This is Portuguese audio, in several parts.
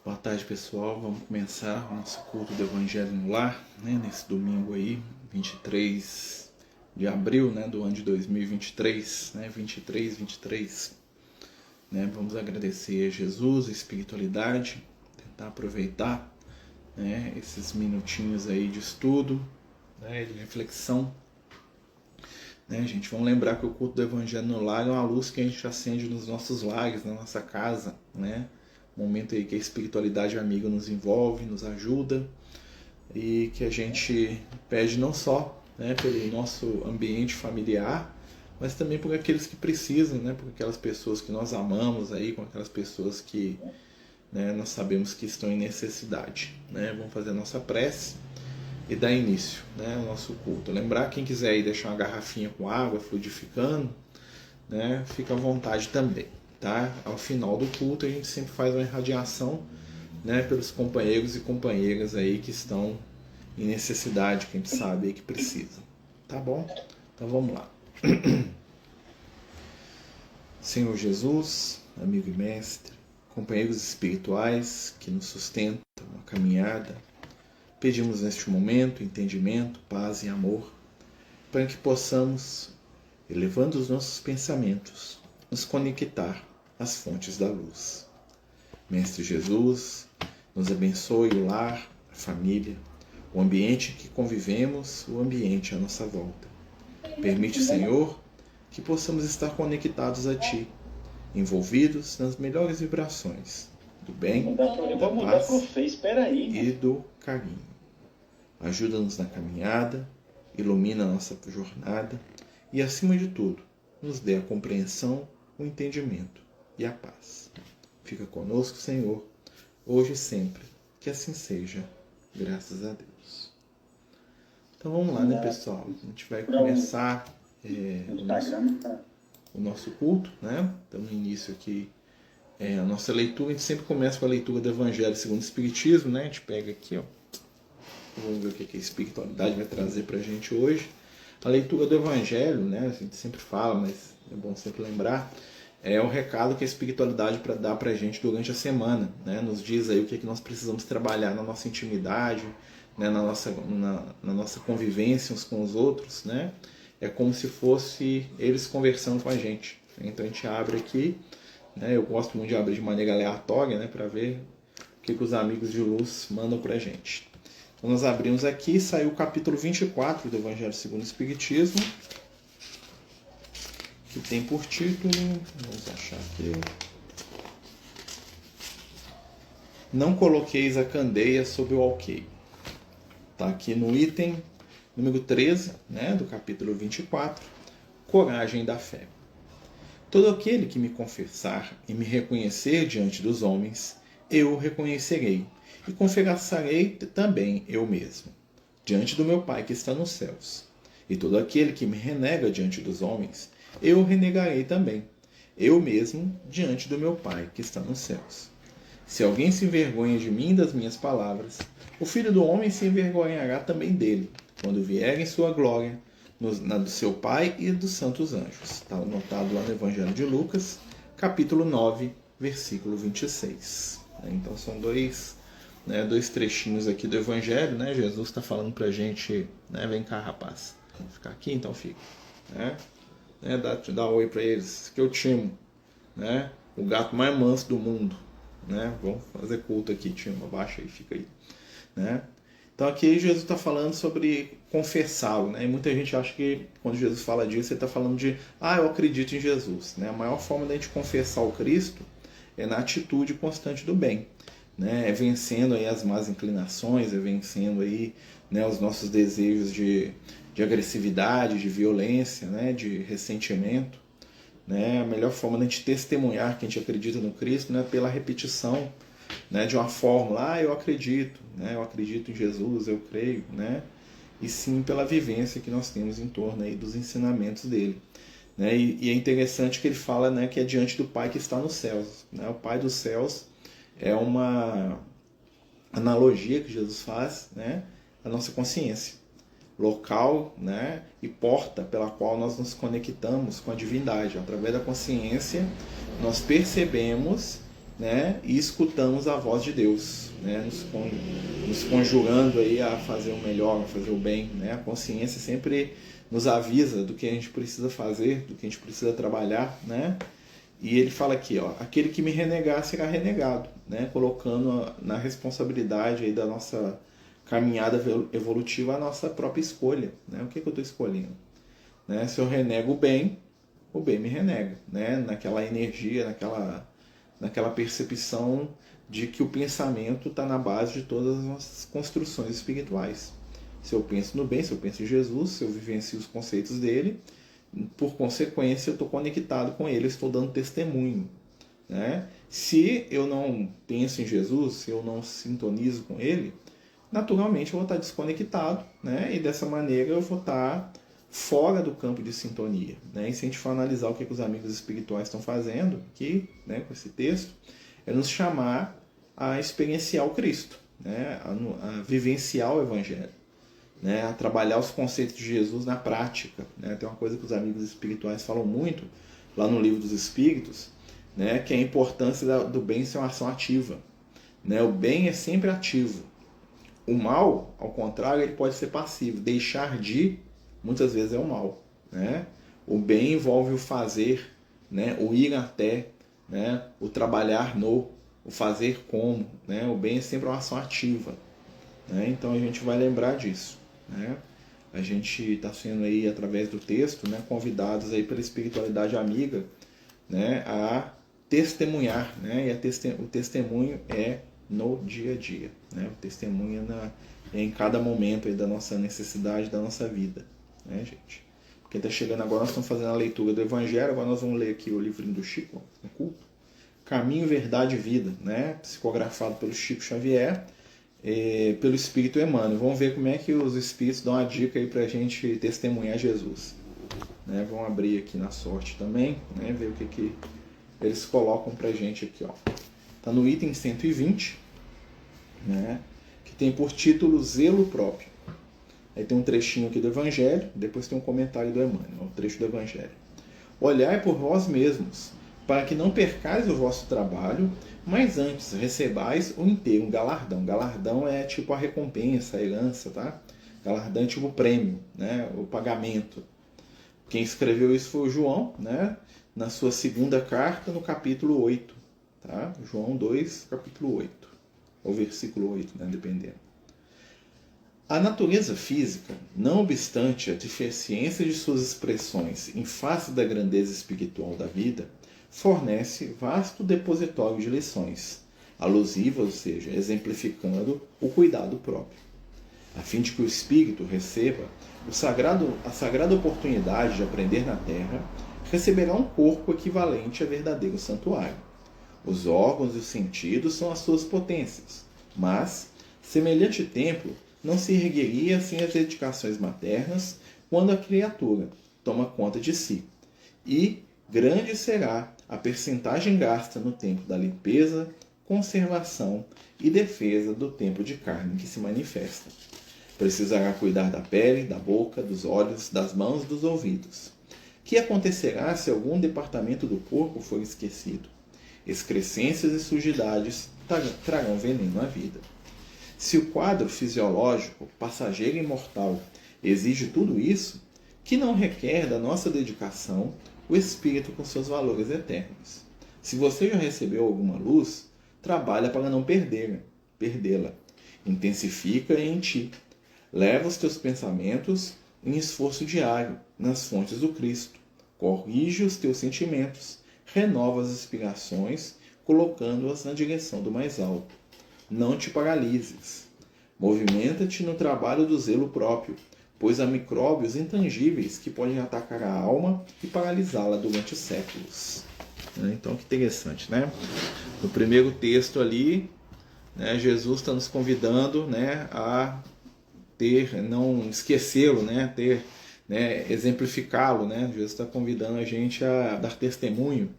Boa tarde, pessoal. Vamos começar o nosso culto do Evangelho no Lar, né? Nesse domingo aí, 23 de abril, né? Do ano de 2023, né? 23, né? Vamos agradecer a Jesus, a espiritualidade, tentar aproveitar, né? Esses minutinhos aí de estudo, né? De reflexão, né, gente? Vamos lembrar que o culto do Evangelho no Lar é uma luz que a gente acende nos nossos lares, na nossa casa, né? Momento aí que a espiritualidade amiga nos envolve, nos ajuda e que a gente pede não só, né, pelo nosso ambiente familiar, mas também por aqueles que precisam, né, por aquelas pessoas que nós amamos aí, com aquelas pessoas que, né, nós sabemos que estão em necessidade, né? Vamos fazer a nossa prece e dar início, né, ao nosso culto. Lembrar, quem quiser aí deixar uma garrafinha com água fluidificando, né, fica à vontade também. Tá? Ao final do culto a gente sempre faz uma irradiação, né, pelos companheiros e companheiras aí que estão em necessidade, que a gente sabe aí que precisam. Tá bom? Então vamos lá. Senhor Jesus, amigo e mestre, companheiros espirituais que nos sustentam na caminhada, pedimos neste momento entendimento, paz e amor, para que possamos, elevando os nossos pensamentos, nos conectar às fontes da luz. Mestre Jesus, nos abençoe o lar, a família, o ambiente em que convivemos, o ambiente à nossa volta. Permite, Senhor, que possamos estar conectados a Ti, envolvidos nas melhores vibrações do bem, da paz e do carinho. Ajuda-nos na caminhada, ilumina a nossa jornada e, acima de tudo, nos dê a compreensão, o entendimento e a paz. Fica conosco, Senhor, hoje e sempre. Que assim seja, graças a Deus. Então vamos lá, né, pessoal? A gente vai começar o nosso culto, né? Estamos no início aqui, a nossa leitura. A gente sempre começa com a leitura do Evangelho segundo o Espiritismo, né? A gente pega aqui, ó. Vamos ver o que a espiritualidade vai trazer pra gente hoje. A leitura do Evangelho, né? A gente sempre fala, mas é bom sempre lembrar, é o recado que a espiritualidade dá pra gente durante a semana, né? Nos diz aí o que nós precisamos trabalhar na nossa intimidade, né? na nossa convivência uns com os outros, né? É como se fosse eles conversando com a gente. Então a gente abre aqui, né? Eu gosto muito de abrir de maneira aleatória, né? Para ver o que os amigos de luz mandam pra gente. Então nós abrimos aqui, saiu o capítulo 24 do Evangelho segundo o Espiritismo, que tem por título, vamos achar aqui, Não coloqueis a candeia sob o alqueire. Está aqui no item número 13, né, do capítulo 24, Coragem da Fé. Todo aquele que me confessar e me reconhecer diante dos homens, eu o reconhecerei, e confessarei também eu mesmo, diante do meu Pai que está nos céus. E todo aquele que me renega diante dos homens, eu o renegarei também, eu mesmo, diante do meu Pai que está nos céus. Se alguém se envergonha de mim e das minhas palavras, o Filho do Homem se envergonhará também dele, quando vier em sua glória, na do seu Pai e dos santos anjos. Está anotado lá no Evangelho de Lucas, capítulo 9, versículo 26. Então são dois trechinhos aqui do Evangelho, né? Jesus está falando pra gente, né? Vem cá, rapaz. Vamos ficar aqui? Então fica. Né? Dá um oi pra eles, que eu timo. Né? O gato mais manso do mundo. Né? Vamos fazer culto aqui, timo. Abaixa aí, fica aí. Né? Então aqui Jesus está falando sobre confessá-lo, né? E muita gente acha que quando Jesus fala disso, ele está falando de eu acredito em Jesus, né? A maior forma da gente confessar o Cristo é na atitude constante do bem, né? É vencendo aí as más inclinações, é vencendo aí, né, os nossos desejos de agressividade, de violência, né, de ressentimento, né? A melhor forma da gente testemunhar que a gente acredita no Cristo, né, pela repetição, né, de uma fórmula, eu acredito, né, eu acredito em Jesus, eu creio, né, e sim pela vivência que nós temos em torno aí dos ensinamentos dele, né, e é interessante que ele fala, né, que é diante do Pai que está nos céus, né, o Pai dos céus é uma analogia que Jesus faz, né, da nossa consciência, local, né, e porta pela qual nós nos conectamos com a divindade. Através da consciência nós percebemos, né, e escutamos a voz de Deus, né, nos conjurando aí a fazer o melhor, a fazer o bem, né? A consciência sempre nos avisa do que a gente precisa fazer, do que a gente precisa trabalhar, né? E ele fala aqui, ó, aquele que me renegar será renegado, né? Colocando na responsabilidade aí da nossa caminhada evolutiva a nossa própria escolha, né? O que eu estou escolhendo, né? Se eu renego o bem me renega, né? Naquela energia, naquela percepção de que o pensamento está na base de todas as nossas construções espirituais. Se eu penso no bem, se eu penso em Jesus, se eu vivencio os conceitos dele, por consequência eu estou conectado com ele, eu estou dando testemunho, né? Se eu não penso em Jesus, se eu não sintonizo com ele, naturalmente eu vou estar desconectado, né? E dessa maneira eu vou estar fora do campo de sintonia, né? E se a gente for analisar o que os amigos espirituais estão fazendo aqui, né, com esse texto, é nos chamar a experienciar o Cristo, né? A vivenciar o Evangelho, né? A trabalhar os conceitos de Jesus na prática, né? Tem uma coisa que os amigos espirituais falam muito lá no Livro dos Espíritos, né, que é a importância do bem ser uma ação ativa, né? O bem é sempre ativo. O mal, ao contrário, ele pode ser passivo. Deixar de, muitas vezes, é o mal, né? O bem envolve o fazer, né? O ir até, né? O trabalhar no, o fazer como, né? O bem é sempre uma ação ativa, né? Então a gente vai lembrar disso, né? A gente está sendo aí, através do texto, né, convidados aí pela espiritualidade amiga, né, a testemunhar, né? E o testemunho é no dia a dia, né? O testemunho é em cada momento aí da nossa necessidade, da nossa vida, né, gente? Quem está chegando agora, nós estamos fazendo a leitura do Evangelho. Agora nós vamos ler aqui o livrinho do Chico, no culto, Caminho, Verdade e Vida, né? Psicografado pelo Chico Xavier, pelo Espírito Emmanuel. Vamos ver como é que os Espíritos dão uma dica aí para a gente testemunhar Jesus, né? Vamos abrir aqui na sorte também, né? Ver o que eles colocam para a gente aqui, ó. Está no item 120, né? Que tem por título Zelo Próprio. Aí tem um trechinho aqui do Evangelho, depois tem um comentário do Emmanuel, o trecho do Evangelho. Olhai por vós mesmos, para que não percais o vosso trabalho, mas antes recebais o inteiro, um galardão. Galardão é tipo a recompensa, a herança, tá? Galardão é tipo o prêmio, né? O pagamento. Quem escreveu isso foi o João, né? Na sua segunda carta, no capítulo 8. Tá? João 2, capítulo 8. Ou versículo 8, né? Dependendo. A natureza física, não obstante a deficiência de suas expressões em face da grandeza espiritual da vida, fornece vasto depositório de lições, alusivas, ou seja, exemplificando o cuidado próprio. A fim de que o espírito receba a sagrada oportunidade de aprender na Terra, receberá um corpo equivalente a verdadeiro santuário. Os órgãos e os sentidos são as suas potências, mas semelhante templo não se ergueria sem as dedicações maternas quando a criatura toma conta de si. E grande será a percentagem gasta no tempo da limpeza, conservação e defesa do templo de carne que se manifesta. Precisará cuidar da pele, da boca, dos olhos, das mãos e dos ouvidos. Que acontecerá se algum departamento do corpo for esquecido? Excrescências e sujidades trarão veneno à vida. Se o quadro fisiológico, passageiro e mortal, exige tudo isso, que não requer da nossa dedicação o espírito com seus valores eternos. Se você já recebeu alguma luz, trabalha para não perdê-la. Intensifica em ti. Leva os teus pensamentos em esforço diário nas fontes do Cristo. Corrige os teus sentimentos. Renova as inspirações, colocando-as na direção do mais alto. Não te paralises. Movimenta-te no trabalho do zelo próprio, pois há micróbios intangíveis que podem atacar a alma e paralisá-la durante séculos. Então, que interessante, né? No primeiro texto ali, né, Jesus está nos convidando, né, a não esquecê-lo, né, exemplificá-lo, né? Jesus está convidando a gente a dar testemunho,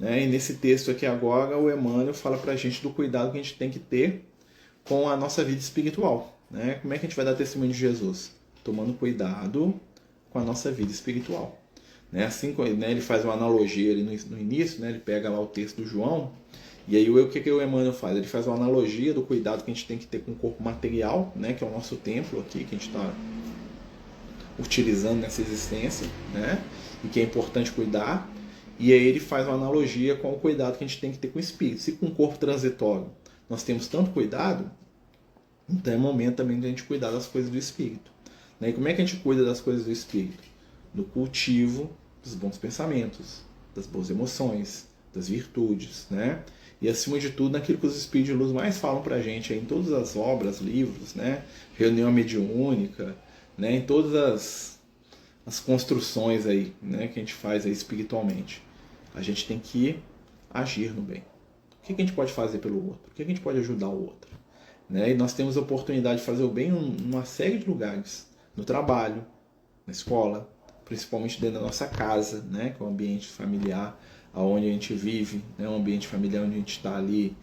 né? E nesse texto aqui agora, o Emmanuel fala para a gente do cuidado que a gente tem que ter com a nossa vida espiritual, né? Como é que a gente vai dar testemunho de Jesus? Tomando cuidado com a nossa vida espiritual, né? Assim, né, ele faz uma analogia ali no início, né? Ele pega lá o texto do João E aí o que o Emmanuel faz? Ele faz uma analogia do cuidado que a gente tem que ter com o corpo material, né, que é o nosso templo aqui, que a gente está utilizando nessa existência, né, e que é importante cuidar. E aí ele faz uma analogia com o cuidado que a gente tem que ter com o espírito. Se com o corpo transitório nós temos tanto cuidado, então é momento também de a gente cuidar das coisas do espírito. E como é que a gente cuida das coisas do espírito? No cultivo dos bons pensamentos, das boas emoções, das virtudes, né? E acima de tudo naquilo que os espíritos de luz mais falam pra gente aí, em todas as obras, livros, né? Reunião mediúnica, né? Em todas as construções aí, né? Que a gente faz aí espiritualmente. A gente tem que agir no bem. O que a gente pode fazer pelo outro? O que a gente pode ajudar o outro? Né? E nós temos a oportunidade de fazer o bem em uma série de lugares. No trabalho, na escola, principalmente dentro da nossa casa, né? Que é o ambiente familiar onde a gente vive, né? Um ambiente familiar onde a gente está ali,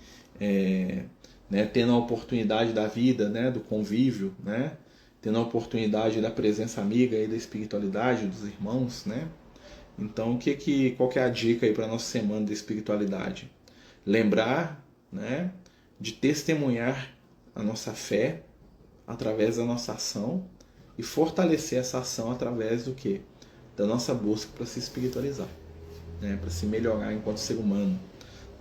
né? Tendo a oportunidade da vida, né? Do convívio, né? Tendo a oportunidade da presença amiga e da espiritualidade dos irmãos, né? Então, qual que é a dica aí para a nossa semana de espiritualidade? Lembrar, né, de testemunhar a nossa fé através da nossa ação e fortalecer essa ação através do quê? Da nossa busca para se espiritualizar, né, para se melhorar enquanto ser humano,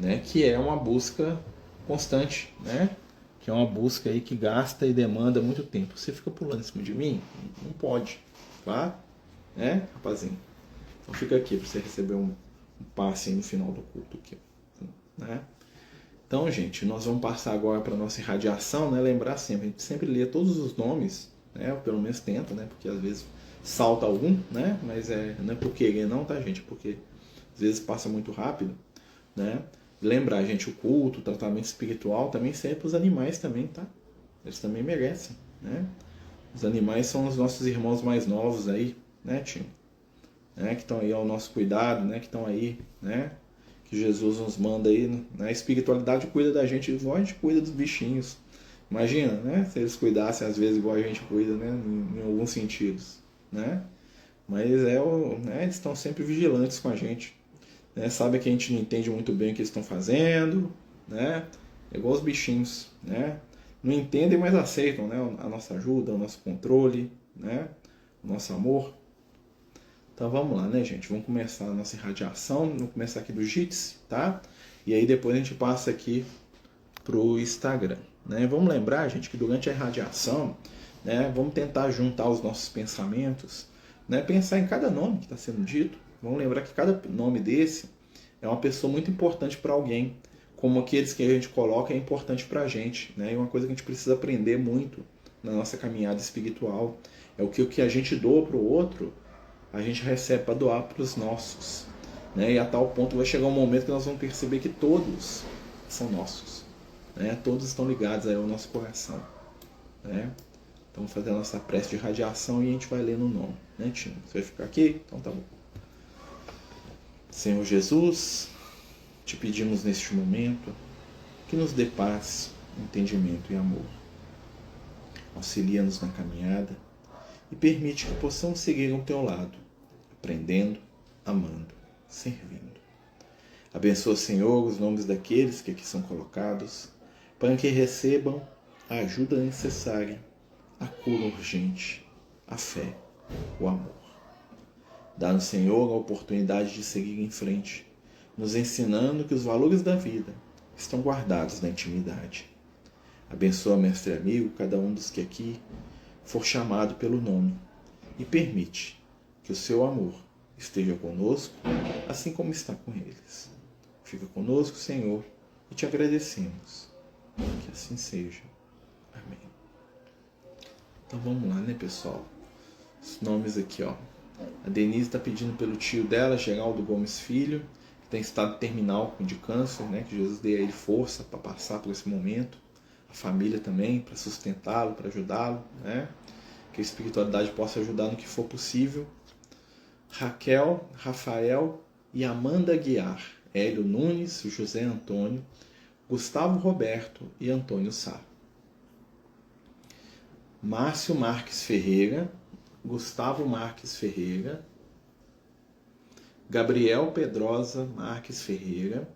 né, que é uma busca constante, né, que é uma busca aí que gasta e demanda muito tempo. Você fica pulando em cima de mim? Não pode, tá? Né, rapazinho? Então fica aqui para você receber um passe aí no final do culto aqui, né? Então, gente, nós vamos passar agora para a nossa irradiação, né? Lembrar sempre, a gente sempre lê todos os nomes, né? Ou pelo menos tenta, né? Porque às vezes salta algum, né? Mas não é por querer não, tá, gente? Porque às vezes passa muito rápido, né? Lembrar, gente, o culto, o tratamento espiritual também serve para os animais também, tá? Eles também merecem, né? Os animais são os nossos irmãos mais novos aí, né, tio? Né? Que estão aí ao nosso cuidado, né? Que estão aí, né? Que Jesus nos manda aí, né? A espiritualidade cuida da gente igual a gente cuida dos bichinhos. Imagina, né? Se eles cuidassem às vezes igual a gente cuida, né? Em alguns sentidos, né? Mas né? Eles estão sempre vigilantes com a gente, né? Sabe que a gente não entende muito bem o que eles estão fazendo, né? É igual os bichinhos, né? Não entendem, mas aceitam, né? A nossa ajuda, o nosso controle, né? O nosso amor. Então vamos lá, né, gente? Vamos começar a nossa irradiação. Vamos começar aqui do Jitsi, tá? E aí depois a gente passa aqui pro Instagram, né? Vamos lembrar, gente, que durante a irradiação, né, vamos tentar juntar os nossos pensamentos, né? Pensar em cada nome que está sendo dito. Vamos lembrar que cada nome desse é uma pessoa muito importante para alguém, como aqueles que a gente coloca é importante para a gente, né? E uma coisa que a gente precisa aprender muito na nossa caminhada espiritual é o que a gente doa para o outro, a gente recebe para doar para os nossos, né? E a tal ponto vai chegar um momento que nós vamos perceber que todos são nossos, né? Todos estão ligados aí ao nosso coração, né? Então vamos fazer a nossa prece de radiação e a gente vai ler no nome, né, Tino? Você vai ficar aqui? Então tá bom. Senhor Jesus, te pedimos neste momento que nos dê paz, entendimento e amor. Auxilia-nos na caminhada e permite que possamos seguir ao teu lado, aprendendo, amando, servindo. Abençoa, Senhor, os nomes daqueles que aqui são colocados, para que recebam a ajuda necessária, a cura urgente, a fé, o amor. Dá-nos, Senhor, a oportunidade de seguir em frente, nos ensinando que os valores da vida estão guardados na intimidade. Abençoa, mestre amigo, cada um dos que aqui for chamado pelo nome e permite que o seu amor esteja conosco, assim como está com eles. Fica conosco, Senhor, e te agradecemos. Que assim seja. Amém. Então vamos lá, né, pessoal? Os nomes aqui, ó. A Denise está pedindo pelo tio dela, Geraldo Gomes Filho, que tem estado terminal de câncer, né? Que Jesus dê a ele força para passar por esse momento. A família também, para sustentá-lo, para ajudá-lo, né? Que a espiritualidade possa ajudar no que for possível. Raquel, Rafael e Amanda Guiar, Hélio Nunes, José Antônio, Gustavo Roberto e Antônio Sá. Márcio Marques Ferreira, Gustavo Marques Ferreira, Gabriel Pedrosa Marques Ferreira,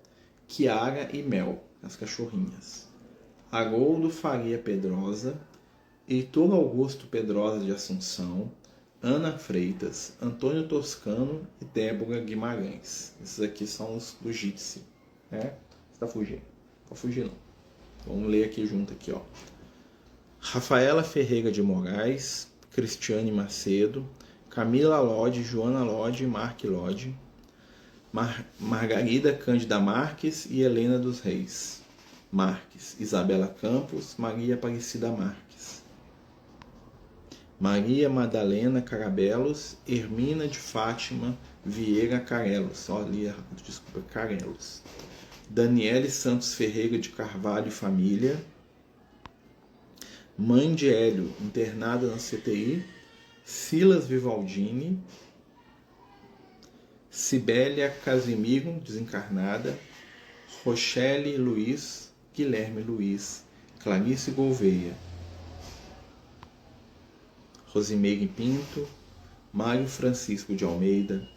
Kiara e Mel, as cachorrinhas. Haroldo Faria Pedrosa, Heitor Augusto Pedrosa de Assunção, Ana Freitas, Antônio Toscano e Débora Guimarães. Esses aqui são os do Jitsi, né? Você tá fugindo? Não pode fugir não. Vamos ler aqui junto aqui, ó. Rafaela Ferreira de Moraes, Cristiane Macedo, Camila Lodi, Joana Lodi, Mark Lodi, Margarida Cândida Marques e Helena dos Reis Marques, Isabela Campos, Maria Aparecida Marques, Maria Madalena Carabelos, Hermina de Fátima Vieira Carelos, Carelos, Daniele Santos Ferreira de Carvalho e Família, mãe de Hélio, internada na CTI, Silas Vivaldini, Cibélia Casimiro, desencarnada, Rochelle Luiz, Guilherme Luiz, Clarice Gouveia, Rosimeire Pinto, Mário Francisco de Almeida,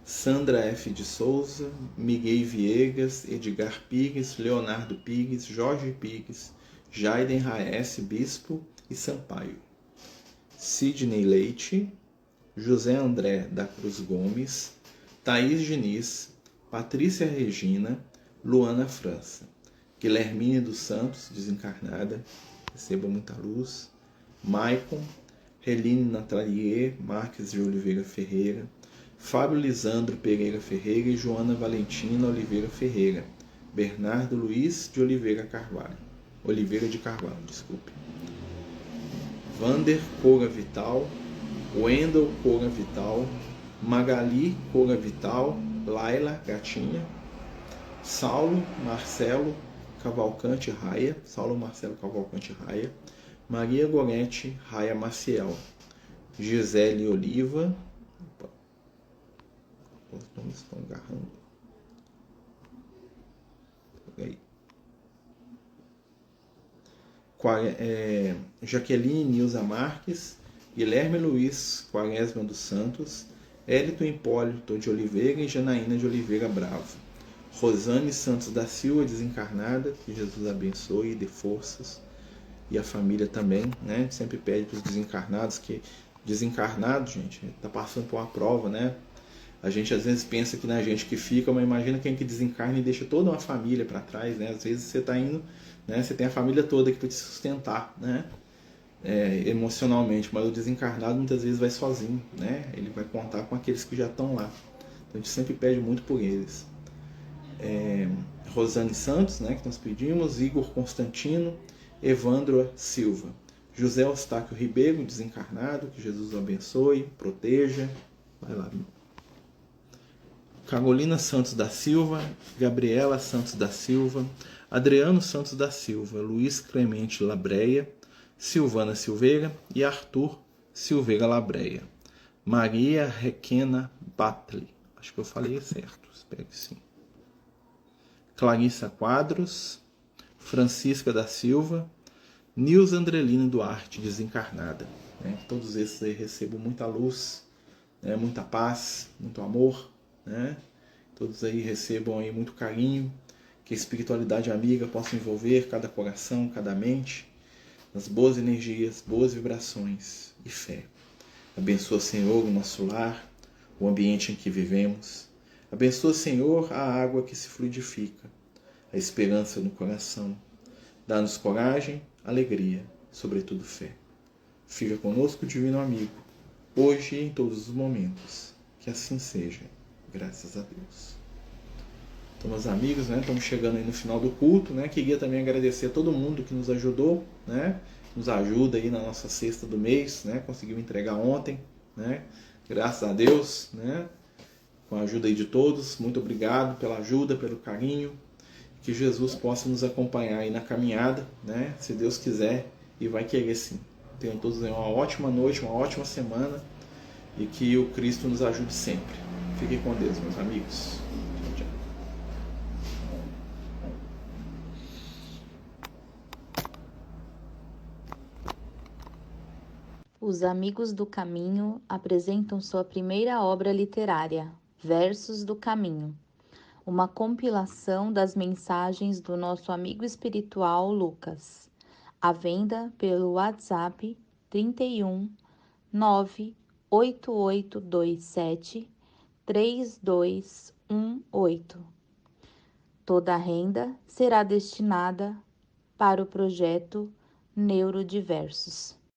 Sandra F. de Souza, Miguel Viegas, Edgar Pires, Leonardo Pires, Jorge Pires, Jaiden Raes Bispo e Sampaio, Sidney Leite, José André da Cruz Gomes, Thaís Diniz, Patrícia Regina, Luana França, Guilhermine dos Santos, desencarnada, receba muita luz, Maicon, Reline Natalier Marques de Oliveira Ferreira, Fábio Lisandro Pereira Ferreira e Joana Valentina Oliveira Ferreira, Bernardo Luiz de Oliveira de Carvalho, desculpe. Vander Cora Vital, Wendel Cora Vital, Magali Cora Vital, Laila Gatinha, Saulo Marcelo Cavalcante Raia, Maria Gorete Raia Maciel, Gisele Oliva, os nomes estão agarrando. Jaqueline Nilza Marques, Guilherme Luiz Quaresma dos Santos, Hélito Hipólito de Oliveira e Janaína de Oliveira Bravo, Rosane Santos da Silva, desencarnada, que Jesus abençoe e dê forças, e a família também, né? A gente sempre pede para os desencarnados, que desencarnado, gente, está passando por uma prova, né? A gente às vezes pensa que na gente que fica, mas imagina quem que desencarna e deixa toda uma família para trás, né? Às vezes você está indo, né? Você tem a família toda aqui para te sustentar, né? Emocionalmente, mas o desencarnado muitas vezes vai sozinho, né? Ele vai contar com aqueles que já estão lá. Então a gente sempre pede muito por eles. Rosane Santos, né? Que nós pedimos, Igor Constantino, Evandro Silva, José Eustáquio Ribeiro, desencarnado, que Jesus o abençoe, proteja. Vai lá. Carolina Santos da Silva, Gabriela Santos da Silva, Adriano Santos da Silva, Luiz Clemente Labreia, Silvana Silveira e Arthur Silveira Labreia. Maria Requena Batli, acho que eu falei certo, espero que sim. Clarissa Quadros, Francisca da Silva, Nilza Andrelina Duarte, desencarnada. Né? Todos esses aí recebam muita luz, né? Muita paz, muito amor, né? Todos aí recebam aí muito carinho, que a espiritualidade amiga possa envolver cada coração, cada mente, nas boas energias, boas vibrações e fé. Abençoa, Senhor, o nosso lar, o ambiente em que vivemos. Abençoa, Senhor, a água que se fluidifica, a esperança no coração. Dá-nos coragem, alegria, sobretudo fé. Fica conosco, divino amigo, hoje e em todos os momentos. Que assim seja. Graças a Deus. Então, meus amigos, né, estamos chegando aí no final do culto, né? Queria também agradecer a todo mundo que nos ajudou, né? Nos ajuda aí na nossa cesta do mês, né? Conseguimos entregar ontem, né? Graças a Deus, né? Com a ajuda aí de todos. Muito obrigado pela ajuda, pelo carinho. Que Jesus possa nos acompanhar aí na caminhada, né? Se Deus quiser, e vai querer sim. Tenham todos aí uma ótima noite, uma ótima semana, e que o Cristo nos ajude sempre. Fiquem com Deus, meus amigos. Tchau, tchau. Os Amigos do Caminho apresentam sua primeira obra literária, Versos do Caminho, uma compilação das mensagens do nosso amigo espiritual Lucas, à venda pelo WhatsApp 31 98827 3218. Toda a renda será destinada para o projeto Neurodiversos.